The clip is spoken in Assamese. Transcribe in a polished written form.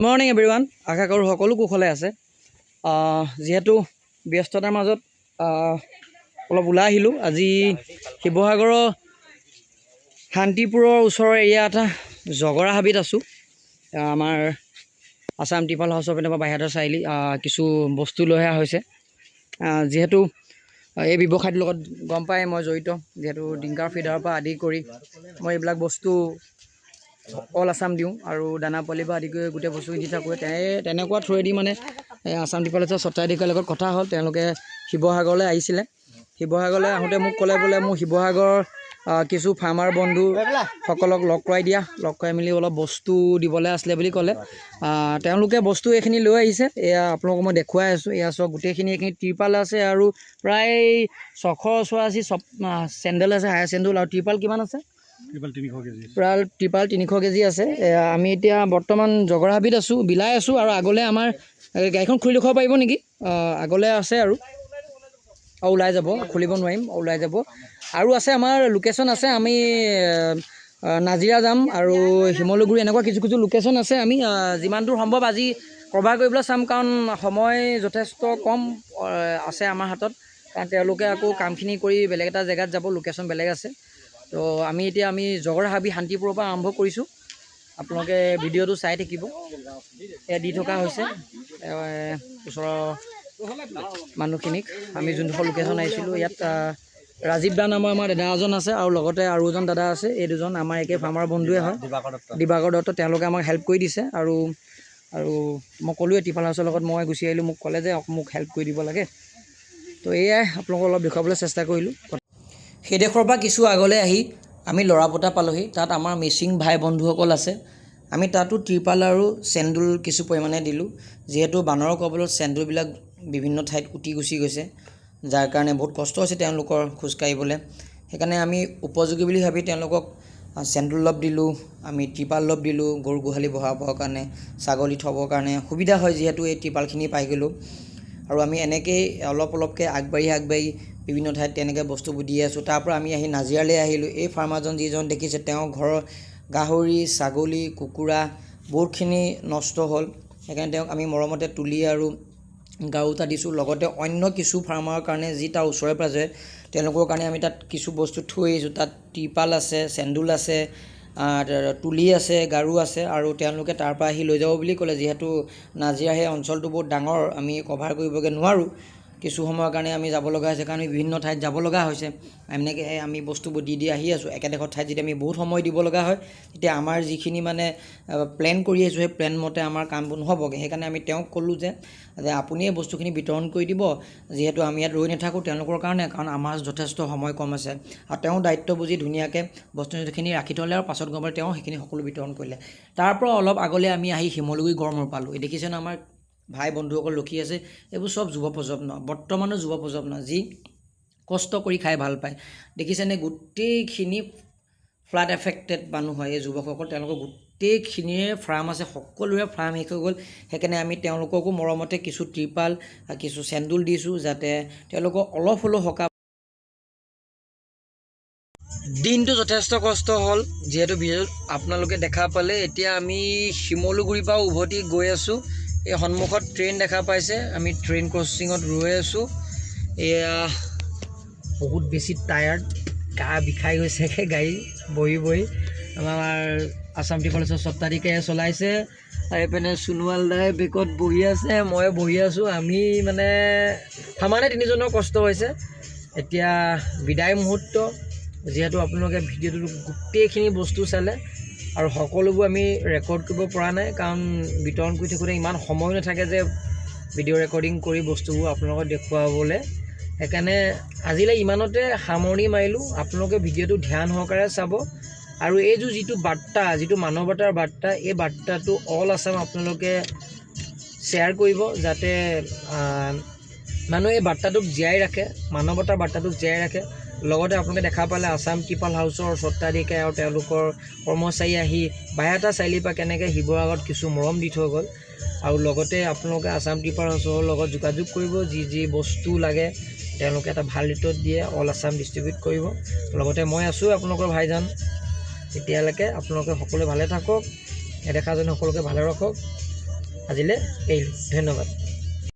মৰ্নিং এভৰিৱান, আশা কৰোঁ সকলো কুশলে আছে। যিহেতু ব্যস্ততাৰ মাজত অলপ ওলাই আহিলোঁ। আজি শিৱসাগৰৰ শান্তিপুৰৰ ওচৰৰ এৰিয়া এটা জগৰা হাবিত আছোঁ। আমাৰ আছাম টিপাল হাউচৰ পিনৰ পৰা বাহিৰৰ চাৰিআলি কিছু বস্তু লৈ অহা হৈছে। যিহেতু এই ব্যৱসায়টোৰ লগত গম পাই মই জড়িত, যিহেতু ডিংকাৰ ফিডাৰৰ পৰা আদি কৰি মই এইবিলাক বস্তু অল আছাম দিওঁ আৰু দানা পোৱালিৰ পৰা আদি কৰি গোটেই বস্তুখিনি দি থাকোঁ। তেনেকুৱা থ্ৰুৱেদি মানে আছাম টিপাল হাউচৰ স্বত্বাধিকাৰীৰ লগত কথা হ'ল। তেওঁলোকে শিৱসাগৰলৈ আহিছিলে। শিৱসাগৰলৈ আহোঁতে মোক ক'লে বোলে মোৰ শিৱসাগৰৰ কিছু ফাৰ্মাৰ বন্ধুসকলক লগ কৰাই দিয়া, লগ কৰাই মেলি অলপ বস্তু দিবলৈ আছিলে বুলি ক'লে। তেওঁলোকে বস্তু এইখিনি লৈ আহিছে। এয়া আপোনালোকক মই দেখুৱাই আছোঁ। এয়া চব গোটেইখিনি এইখিনি ত্ৰিপাল আছে আৰু প্ৰায় 684 চেণ্ডেল আছে, হায়াৰ চেণ্ডেল আৰু ত্ৰিপাল কিমান আছে? প্ৰায় ত্ৰিপাল 300 কেজি আছে। আমি এতিয়া বৰ্তমান জগৰা হাবিত আছোঁ, বিলাই আছোঁ আৰু আগলৈ আমাৰ গাড়ীখন খুলি দেখুৱাব পাৰিব নেকি? আগলৈ আছে আৰু ওলাই যাব, খুলিব নোৱাৰিম, ওলাই যাব আৰু আছে। আমাৰ লোকেশ্যন আছে, আমি নাজিৰা যাম আৰু শিমলুগুৰি এনেকুৱা কিছু কিছু লোকেশ্যন আছে। আমি যিমান দূৰ সম্ভৱ আজি কভাৰ কৰিবলৈ চাম, কাৰণ সময় যথেষ্ট কম আছে আমাৰ হাতত। কাৰণ তেওঁলোকে আকৌ কামখিনি কৰি বেলেগ এটা জেগাত যাব, লোকেশ্যন বেলেগ আছে। তো আমি জগৰা হাবি শান্তিপুৰৰ পৰা আৰম্ভ কৰিছোঁ। আপোনালোকে ভিডিঅ'টো চাই থাকিব। এয়া দি থকা হৈছে ওচৰৰ মানুহখিনিক। আমি যোনডোখৰ লোকেশ্যন আহিছিলোঁ, ইয়াত ৰাজীৱ দা নামৰ আমাৰ দাদা এজন আছে আৰু লগতে আৰু এজন দাদা আছে। এই দুজন আমাৰ একে ফাৰ্মাৰ বন্ধুৱে হয়, দিবাকৰ দত্ত। তেওঁলোকে আমাক হেল্প কৰি দিছে আৰু মই ক'লোৱে টিপাল হাউচৰ লগত মই গুচি আহিলোঁ। মোক ক'লে যে মোক হেল্প কৰি দিব লাগে। তো এয়াই আপোনালোকক অলপ দেখুৱাবলৈ চেষ্টা কৰিলোঁ। সেইডোখৰৰ পৰা কিছু আগলৈ আহি আমি লৰাপতা পালোহি। তাত আমাৰ মিচিং ভাই বন্ধুসকল আছে। আমি তাতো ত্ৰিপাল আৰু চেণ্ডুল কিছু পৰিমাণে দিলোঁ। যিহেতু বানৰৰ কবলত চেণ্ডুলবিলাক বিভিন্ন ঠাইত উটি গুচি গৈছে, যাৰ কাৰণে বহুত কষ্ট হৈছে তেওঁলোকৰ খোজকাঢ়িবলৈ। সেইকাৰণে আমি উপযোগী বুলি ভাবি তেওঁলোকক চেণ্ডুল অলপ দিলোঁ, আমি ত্ৰিপাল অলপ দিলোঁ। গৰু গোহালি বহাবৰ কাৰণে, ছাগলী থ'বৰ কাৰণে সুবিধা হয়, যিহেতু এই ত্ৰিপালখিনি পাই গ'লোঁ। আৰু আমি এনেকৈয়ে অলপ অলপকৈ আগবাঢ়ি বিভিন্ন ঠাইত তেনেকৈ বস্তুবোৰ দি আছোঁ। তাৰপৰা আমি আহি নাজিৰালৈ আহিলোঁ। এই ফাৰ্মাৰজন যিজন দেখিছে, তেওঁৰ ঘৰৰ গাহৰি, ছাগলী, কুকুৰা বহুতখিনি নষ্ট হ'ল। সেইকাৰণে তেওঁক আমি মৰমতে তুলি আৰু গাৰু এটা দিছোঁ। লগতে অন্য কিছু ফাৰ্মাৰৰ কাৰণে যি তাৰ ওচৰে পাজৰে, তেওঁলোকৰ কাৰণে আমি তাত কিছু বস্তু থৈ আহিছোঁ। তাত ত্ৰিপাল আছে, চেণ্ডুল আছে, তুলি আছে, গাৰু আছে আৰু তেওঁলোকে তাৰপৰা আহি লৈ যাব বুলি ক'লে। যিহেতু নাজিৰা সেই অঞ্চলটো বহুত ডাঙৰ, আমি কভাৰ কৰিবগৈ নোৱাৰোঁ। কিছু সময়ৰ কাৰণে আমি যাব লগা হৈছে, কাৰণ আমি বিভিন্ন ঠাইত যাব লগা হৈছে। এনেকৈ আমি বস্তুবোৰ দি আহি আছোঁ। একেডোখৰ ঠাইত যদি আমি বহুত সময় দিব লগা হয়, তেতিয়া আমাৰ যিখিনি মানে প্লেন কৰি আহিছোঁ, সেই প্লেন মতে আমাৰ কামবোৰ নহ'বগৈ। সেইকাৰণে আমি তেওঁক ক'লোঁ যে আপুনি এই বস্তুখিনি বিতৰণ কৰি দিব, যিহেতু আমি ইয়াত ৰৈ নাথাকোঁ তেওঁলোকৰ কাৰণে, কাৰণ আমাৰ যথেষ্ট সময় কম আছে। আৰু তেওঁ দায়িত্ব বুজি ধুনীয়াকৈ বস্তুখিনি ৰাখি থ'লে আৰু পাছত গম পালে তেওঁ সেইখিনি সকলো বিতৰণ কৰিলে। তাৰপৰা অলপ আগলৈ আমি আহি শিমলুগুৰি গড়মূৰ পালোঁ। এই দেখিছেনে আমাৰ ভাই বন্ধুসকল ৰখি আছে। এইবোৰ চব যুৱ প্ৰজন্ম, বৰ্তমানৰ যুৱ প্ৰজন্ম, যি কষ্ট কৰি খাই ভাল পায়। দেখিছেনে গোটেইখিনি ফ্লাড এফেক্টেড মানুহ হয় এই যুৱকসকল। তেওঁলোকৰ গোটেইখিনিৰে ফাৰ্ম আছে, সকলোৰে ফাৰ্ম শেষ হৈ গ'ল। সেইকাৰণে আমি তেওঁলোককো মৰমতে কিছু ত্ৰিপাল, কিছু চেণ্ডুল দিছোঁ, যাতে তেওঁলোকক অলপ হ'লেও সকাহ। দিনটো যথেষ্ট কষ্ট হ'ল, যিহেতু আপোনালোকে দেখা পালে। এতিয়া আমি শিমলুগুৰিৰ পৰা উভতি গৈ আছোঁ। এই সন্মুখত ট্ৰেইন দেখা পাইছে, আমি ট্ৰেইন ক্ৰচিঙত ৰৈ আছোঁ। এয়া বহুত বেছি টায়াৰ্ড, গা বিষাই গৈছেগৈ গাড়ী বহি। আমাৰ আছাম টিপাল হাউচৰ স্বত্বাধিকাৰীয়ে চলাইছে, আৰু এইপিনে সোণোৱাল দাই বেকত বহি আছে, মই বহি আছোঁ। আমি মানে সমানে তিনিজনৰ কষ্ট হৈছে। এতিয়া বিদায় মুহূৰ্ত, যিহেতু আপোনালোকে ভিডিঅ'টোত গোটেইখিনি বস্তু চালে আৰু সকলোবোৰ আমি ৰেকৰ্ড কৰিব পৰা নাই, কাৰণ বিতৰণ কৰি থাকোঁতে ইমান সময় নাথাকে যে ভিডিঅ' ৰেকৰ্ডিং কৰি বস্তুবোৰ আপোনালোকক দেখুৱাবলৈ। সেইকাৰণে আজিলৈ ইমানতে সামৰণি মাৰিলোঁ। আপোনালোকে ভিডিঅ'টো ধ্যান সহকাৰে চাব আৰু এইযোৰ যিটো বাৰ্তা, যিটো মানৱতাৰ বাৰ্তা, এই বাৰ্তাটো অল আছাম আপোনালোকে শ্বেয়াৰ কৰিব, যাতে মানুহে এই বাৰ্তাটোক জীয়াই ৰাখে, মানৱতাৰ বাৰ্তাটোক জীয়াই ৰাখে। লগতে আপোনালোকে দেখা পালে আছাম টিপাল হাউচৰ স্বত্বাধিকাৰী আৰু তেওঁলোকৰ কৰ্মচাৰী আহি বাহিৰটা চাৰিআলিৰ পৰা কেনেকৈ শিৱসাগৰত কিছু মৰম দি থৈ গ'ল। আৰু লগতে আপোনালোকে আছাম টিপাল হাউচৰ লগত যোগাযোগ কৰিব, যি বস্তু লাগে তেওঁলোকে এটা ভাল ৰেটত দিয়ে, অল আছাম ডিষ্ট্ৰিবিউট কৰিব। লগতে মই আছোঁ আপোনালোকৰ ভাইজান। তেতিয়ালৈকে আপোনালোকে সকলোৱে ভালে থাকক, নেদেখাজনে সকলোকে ভালে ৰাখক। আজিলৈ এৰিলোঁ, ধন্যবাদ।